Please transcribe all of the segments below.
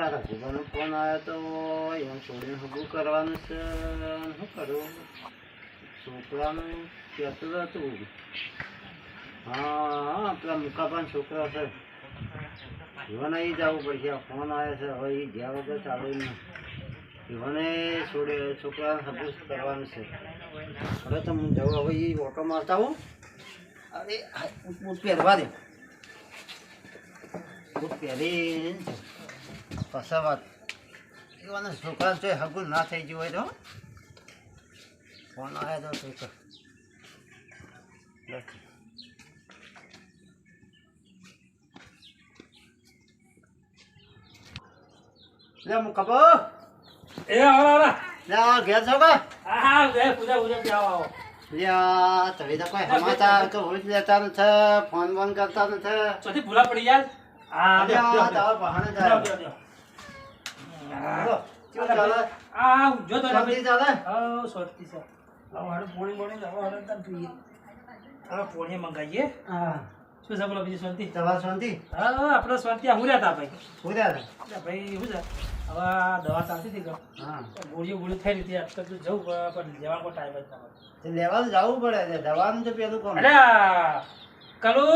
પેલા રઘુબાનો ફોન આવ્યો તો એમ છોડીને હગું કરવાનું છે. શું કરું? છોકરાનું કહેતું હતું. હા, પેલા મુકાબાન છોકરા છે એવાને એ જવું પડશે. ફોન આવ્યો છે, હવે એ જ્યાં વગર ચાલે નહીં. એવાને છોકરાને હગું કરવાનું છે. હવે તો હું જવું. હવે એ ઓટો મારતા હું. અરે બૂટ પહેરવા દે. બૂટ પહેરી પાછા વાત એવાને છોકરા તો હગું ના થઈ ગયું હોય તો ફોન આવ્યો તો કંઈક લે મુકબો એ આવરા લે આ ઘેર છો કે? હા લે પૂજા જાવ આવો લ્યા તમે તો કોઈ સમાચાર તો હોય જ લેતા નથી. ફોન બોન કરતા નથી. ચોથી ભૂલા પડી જાય. હા લ્યા તારા બહાને જાય. બોલો, કેવું ચાલે? આ જો તો શાંતિ ચાલે? હા સોચતી છે. આવો હાડો પોણી બોણી આવો હાડો તન પીએ. હવે પોણી મંગાઈએ. હા, શું છે બોલો બીજી શાંતિ? તમારે શાંતિ? હા આપણે શાંતિ આ હુર્યા તા ભાઈ. શું ચાલે? ભાઈ શું છે હવે આ દવા ચાલતી હતી કે હા, ગોળીઓ થઈ રહી હતી. આજકાલ તો જવું પણ લેવાનો કોઈ ટાઈમ જ ના હોય. તે લેવા તો જવું પડે છે. દવાનું તો પેલું કોણ? અરે કલુ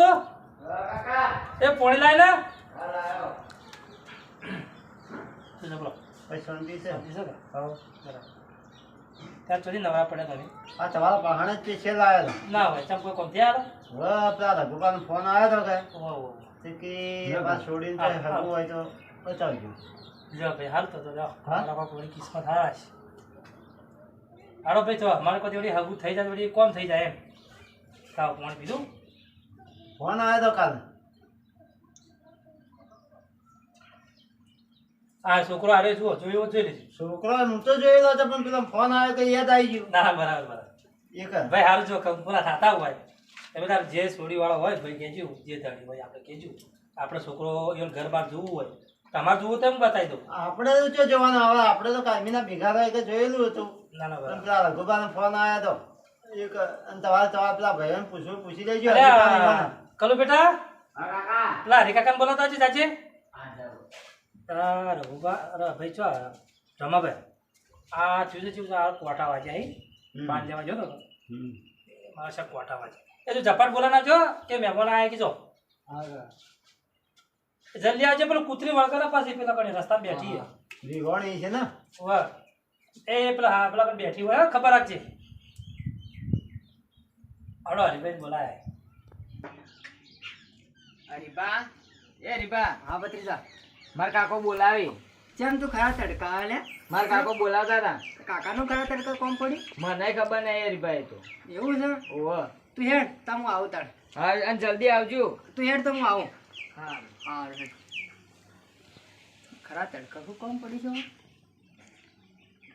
એ પોણી લાય ને. શું છે બોલો? ભાઈ શાંતિ છે? શાંતિ છે ને? હા. બરાબર. ત્યાં સુધી નવરા પડે તમે આ તમારા બહાને જ પીછે લાવેલો. ના હોય ચમ કોઈ કોમથી આવે હવે પેલા રઘુબાનો ફોન આવ્યો હતો કે ઓહો તે કે આ છોડીને તો હગું હોય તો બતાવજો. જો ભાઈ હાલ તો જાઓ હા? મારા કોઈ કિસ્મત હારા છે. હાલો ભાઈ તો અમારે કોઈ વળી હગું થઈ જાય વળી કોમ થઈ જાય એમ. તાવ પાણી પીધું? ફોન આવ્યો તો કાલે. આ છોકરો આરે જુઓ જોયો જોઈ લેજો. છોકરો હું તો જોયેલો હતો પણ પેલો ફોન આવ્યો તો યાદ આવી ગયું. ના બરાબર બરાબર એક ભાઈ હારું જો પૂરા થતા હોય એ બધા જે છોડી વાળો હોય ભાઈ કહેજો જે દાડી હોય આપણે કહેજો. આપણે છોકરો એ ઘર બહાર જોવું હોય તમારે જોવું તો એમ બતાવી દો. આપણે તો જો જવાનું. હવે આપણે તો કાયમીના ભેગા થાય કે જોયેલું હતું. ના ના પણ બરાબર. પેલા રઘુબાનો ફોન આવ્યો તો એક અને તમારે પેલા ભાઈઓને પૂછી લેજો. અરે કલો બેટા હા કાકા. પેલા હરિકાકાને બોલાતા છે ચાચી. રઘુબા અરે ભાઈ ચો રમાભાઈ આ ચૂસે આ કોટા વાગ્યા અહીં પાન લેવા જો તો મારા સાહેબ કોટા વાગ્યા એ તો ઝપાટ બોલાના જો કે મહેમાન આવ્યા કે જો જલ્દી આવજે પેલું કૂતરી વળકરા પાસે પેલા કણે રસ્તા બેઠી છે રીવાણી છે ને? વાહ એ પેલા હા પેલા કણે બેઠી હોય ખબર રાખજે. હડો હરિભાઈ બોલાય. હરીબા એ હરીબા હા ભત્રીજા. માર કાકો બોલાવી. ચમ તું ખરા તડકા લે? માર કાકો બોલાવતા હતા. કાકાનું ખરા તડકા કોમ પડી? મને ખબર નહીં હરીબા એ તો. એવું છે? ઓહો તું હેડ તો હું આવું તાર. હા અને જલ્દી આવજો. તું હેડ તો હું આવું. હા હા ખરા તડકા શું કોમ પડી છે?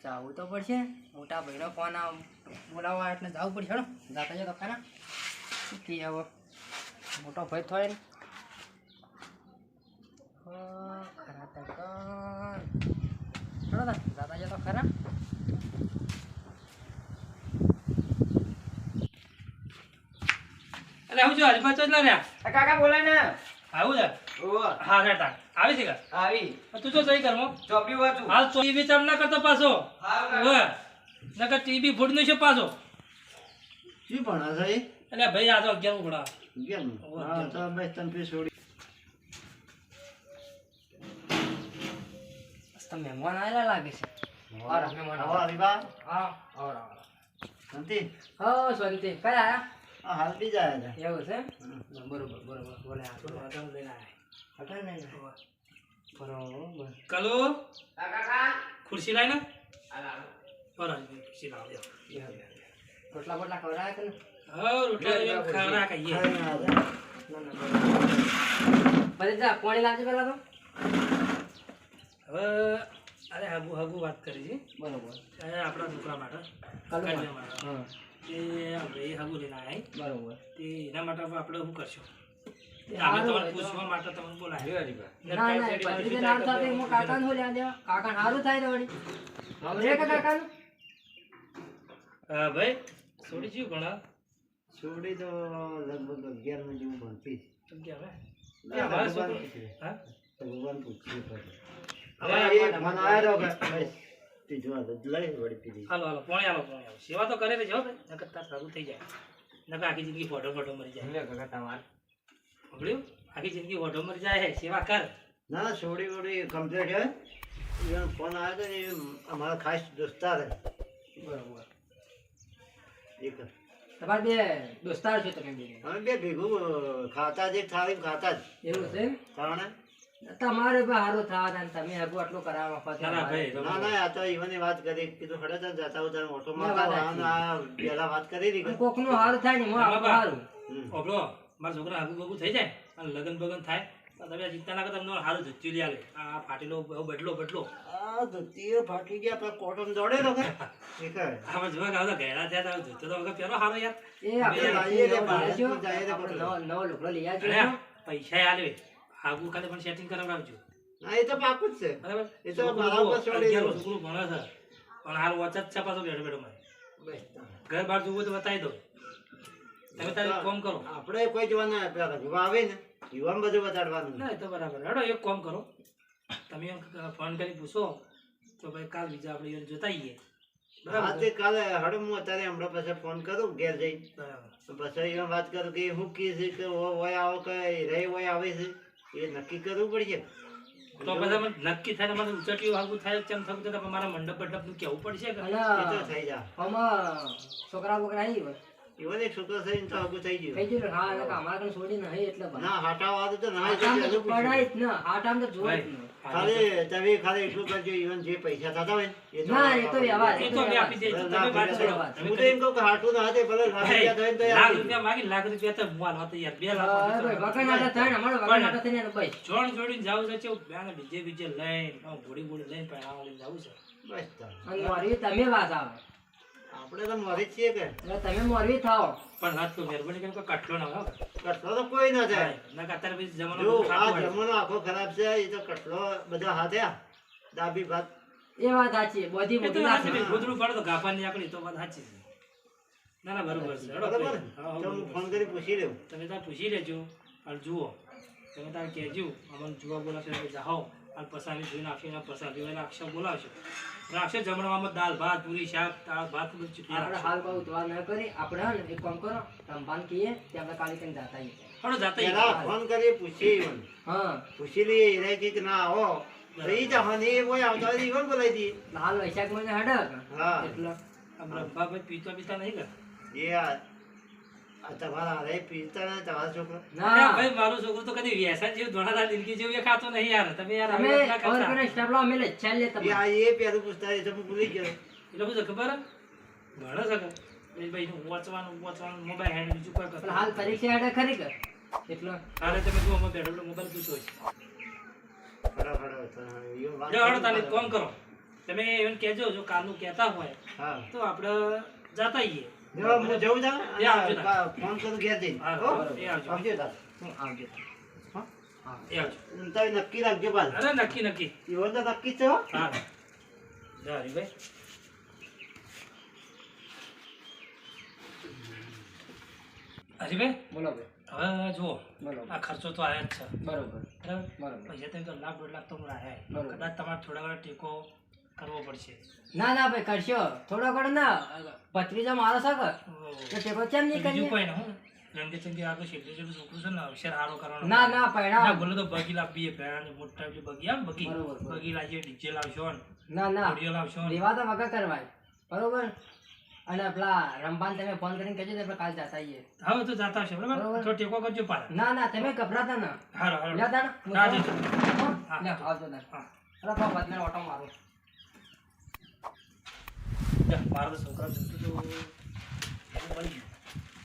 જવું તો પડશે. મોટા ભાઈનો ફોન બોલાવવા એટલે જવું પડશે. હેડો જાતા જતો ખરા કે હવે મોટો ભાઈ થાય ને ખરા તડકા હેડો જાતા જતો ખરા. એટલે હું જો હરિભાઈ તો જ ના રહ્યા આ કાકા બોલાય ને. આવું છે ઓહો હા રેતા આવી છે કે આવી તું જો જઈ ઘરમાં ચોપડી વાંચું. હાલ ટીવી ચાલુ ના કરતો પાછો. હા હવે નકર ટીવી ફૂટનું છે પાછો. શું ભણે છે એ? એટલે ભાઈ આ તો 11 ભણા. હા તો બસ તને છોડી. મહેમાન આવેલા લાગે છે. આવો હરીબા. હા શાંતિ? હા શાંતિ કઈ આયા? આ હાલ બી જાય છે. એવું છે બરોબર બોલે આ તો વાદળ લઈને આયા. હતા ને બરોબર. કલો કાકા ખુરશી લાય ને આલા બરાબર ખુરશી લાવ દે. રોટલા બોટલા ખવડાયા કે ને? હા રોટલા ખારા ખાઈએ. ના પછી જા પાણી લાવજે પેલા તો. હવે અરે હગુ વાત કરી છે બરોબર આપણા છોકરા માટે કલ્યાણ કન્યા માટે. હા એ આપણે હગુ લઈને આવ્યા બરોબર. તે એના માટે હવે આપણે શું કરશું? આપણે તમને પૂછવા માટે તમને બોલાવ્યા. ના ના પછી તે નામ સાથે હું કાકાને હું લ્યા દેવા. કાકાને સારું થાય ને વળી. રે કે કાકાનું? હા ભાઈ છોડી જ્યું ભણા છોડી તો લગભગ 11 જેવું ભણતી છે. કેમ કે હવે ના, મારા ભગવાન છોકરો પૂછે. હા ભગવાન પૂછ્યું પડે. હવે એ ફોન આવ્યો કે બસ પીધું આ દૂધ લઈ વળી પીધી. હાલો હાલો પોણી હાલો સેવા તો કરે છે હો ભાઈ નકર તાર સારું થઈ જાય નકર આખી જિંદગી ફોટો મરી જાય સાંભળ્યું આખી જિંદગી ફોટો મરી જાય હે સેવા કર ના ના સોડી વોડી કમ્પ્લીટ હે એનો ફોન આવ્યો તો એ અમારા ખાસ દોસ્તાર હે બરોબર એક તમારે બે દોસ્તાર છો તમે બે અમે બે ભેગું ખાતા જ થાળી ખાતા જ એવું છે એમ? કારણ તમારે પણ સારું થવા ને તમે હગું આટલું કરાવવા ફરતા ના ના ભાઈ ના ના આ તો ઈવનની વાત કરી કીધું હડે તો જતા હું તારે ઓટો મારતા આ પેલા વાત કરી હતી કે કોકનું સારું થાય ને હું આપણું સારું ઓબળો મારા છોકરા આગુ બગુ થઈ જાય અને લગન બગન થાય તો તમે ચિંતા ના કરો તમને સારું ધચ્યું લઈ આવે આ ફાટેલો બદલો આ ધોતીઓ ફાટી ગયા પણ કોટન દોડે તો કે એક આમાં જોવા ગાવ ઘેડા થયા તો ધોતો તો વગર પેલો સારો યાર એ આપણે લાવીએ રે, બહાર જો, જાય રે આપણે બધું. નવો લુગડો લઈ આવજો અને પૈસા આલે આગુ ખાતે પણ સેટિંગ કરાવડાવજો ના એ તો પાકું જ છે બરાબર એ તો બરાબર છોડી દો. છોકરું ભણે છે પણ હાલ વચત છે પાછો બેઠો બેઠો મારે બસ. ઘર બહાર જોવું તો બતાવી દો તમે તારી કોમ કરો આપણે કોઈ જોવાના પેલા યુવા આવે ને યુવાન બધું બતાડવાનું ના એ તો બરાબર હેડો એક કોમ કરો તમે એમ ફોન કરી પૂછો તો ભાઈ કાલ બીજા આપણે એને જોતા આવીએ બરાબર આજે કાલે હડો હું અત્યારે હમણાં પછી ફોન કરું ઘેર જઈ બરાબર પછી એમાં વાત કરું કે હું કી છે કે ઓય આવો કે રે ઓય આવે છે એ નક્કી કરવું પડશે તો બધા મને નક્કી થાય ને મને ઉચટ્યું આગું થાય તેમ થયું તો મારા મંડપ નું કેવું પડશે કે એ તો અને થઈ જા આમાં છોકરા બોકરા આવી હોય ઈવન એક છોકરો થઈને તો આગું થઈ ગયું થઈ ગયું હા એટલે અમારા કને છોડી નહીં એટલે બસ ના હાટા વાળું તો ના આટામ તો હજુ પૂછ્યું. પડાય જ ને આટામ તો જોવે જ ને ખાલી તમે ખાલી એટલું કરજો ઈવન જે પૈસા થતા હોય ને એ તો ના, એ તો વ્યવહાર. એ તો અમે આપી દઈશું તમે વાત કરો હું તો એમ કહું કે હાટું ના હાથે ભલે લાખ રૂપિયા થાય ને તો લાખ આપી રૂપિયા માગી લાખ રૂપિયા તો હું હાલવા તૈયાર 2 લાખ હા, ભાઈ, વગર નાટક થાય ને અમારે વગર નાટક થઈને એનું બસ જોડ જોડીને જાવું છે ચેવું બેને બીજે લઈને ઘોડી લઈને પહેરાવા લઈને જાવું છે બસ તાર. અને મોરવી તમે વાત આવે આપણે તો મોરી જ છીએ કે એટલે તમે મોરવી થાઓ પણ વાત તો મહેરબાની કરીને કોઈ કટલો ના હોય કટલો તો કોઈ ના થાય ના કે અત્યારે પછી જમાનો જો બધું આ ખાતું હોય. જમાનો આખો ખરાબ છે એ તો કટલો બધા હાથે ડાબી ભાત એ વાત સાચી બધી એ તો મોટી વાત છે વાત ભાઈ, ગોદડું પાડો તો ગાફાની આકડી તો વાત સાચી છે ના ના બરોબર છે હેડો બરાબર ભાઈ. હા, તો હું બરોબર. ફોન કરી પૂછી લઉં તમે તાર પૂછી લેજો અને જુઓ તમે તાર કહેજો અમને જોવા બોલાવશો એટલે જાઓ અને પસાવી જોઈને આપશો પસાવી હોય અક્ષર બોલાવશો અક્ષર જમણવામાં દાળ ભાત પૂરી શાક દાળ ભાત બધું ચૂકી આપણે રાખશો. હાલ કોઈ ઉતવા ન કરી આપણે હે ને એક કામ કરો રમવાન કહીએ તે આપણે કાલે કઈ જાતા આવીએ. હેડો જાતા પેલા ફોન કરી પૂછી ઈવન હા પૂછી લઈએ હીરા કે ના આવો તો ઈ જવાની એ કોઈ આવતા હોય ઈવન બોલાવી દઈએ એટલે હાલ વૈશાખ મહિને હડક હા એટલે આમ રંભાભાઈ પીતા પીતા નહીં કર એ આ તમારા હારે પીતા ને તમારા છોકરો ના ભાઈ મારું છોકરું તો કદી વ્યસન જેવું ધોળાદાર દિલકી જેવું એ ખાતો નહીં યાર તમે યાર તમે આવી રીતના ખબર કરતા. કરે સ્ટેપલો અમે લે ચાલ લે એ તમે આ એ પેલું પૂછતા એ તો હું ભૂલી ગયો એટલે બધું ખબર હે? ભણે છે કે એ ભાઈ વાંચવાનું મોબાઈલ હેન્ડ બીજું કોઈ પણ કરતા હાલ પરીક્ષા હડક ખરી કર એટલે હાલે તમે જો અમે બેઠો મોબાઈલ પૂછો છે ફટાફટ ઈવન વાત જો હેડો તાને કોમ કરો તમે એમ કહેજો જો કાલનું કહેતા હોય હા તો આપણે જાતા આવીએ જો હું જઉં તા એ આવજો તાર. ફોન કરું ઘેર જઈને હા, હો? એ આવજો. આવજો તાર હું આવજો હા? એ આવજો તારે નક્કી રાખજો પાછું અરે નક્કી નક્કી ઈવન તો નક્કી જ છે હો. હા જા હરીભાઈ હરીભાઈ બોલો ભાઈ હવે જુઓ બોલો આ ખર્ચો તો આયા જ છે બરોબર બરાબર બરોબર પૈસા તમે તો લાખ 1.5 લાખ તો મને આયા બરોબર. કદાચ તમારે થોડા ઘણા ટેકો કરવો પડશે ના ના ભાઈ કરશો થોડો ઘણો ના ભત્રીજો મારો છે કે તો ટેકો કેમ નહીં બીજું કરીએ કોઈ ને હું રંગે ચંગે આગળ શેઠી જેટલું છોકરું છે ને અક્ષર હારો કરવાનો ના ના પૈડા ના બોલો તો બગી લાવીએ પેલા મોટા એટલી બગી આવે ને બગી બરોબર, બરોબર. બગી લાવીએ ડીજે લાવશો ને ના ના ઓડિયો લાવશો ને લેવા તો વગર કરવાય બરોબર અને પેલા રમવાન તમે ફોન કરીને કહેજો તો આપણે કાલ જતા આવીએ હવે તો જાતા હશે બરાબર બરોબર. તો ટેકો કરજો પાછા ના ના તમે ગભરાતા ના હારો હારો લે તાણ હા, જજો. હા, લે આવજો તાણ હા અરે તો બદલે ઓટો મારો જા, મારો તો છોકરા જોતું તો મળી ગયું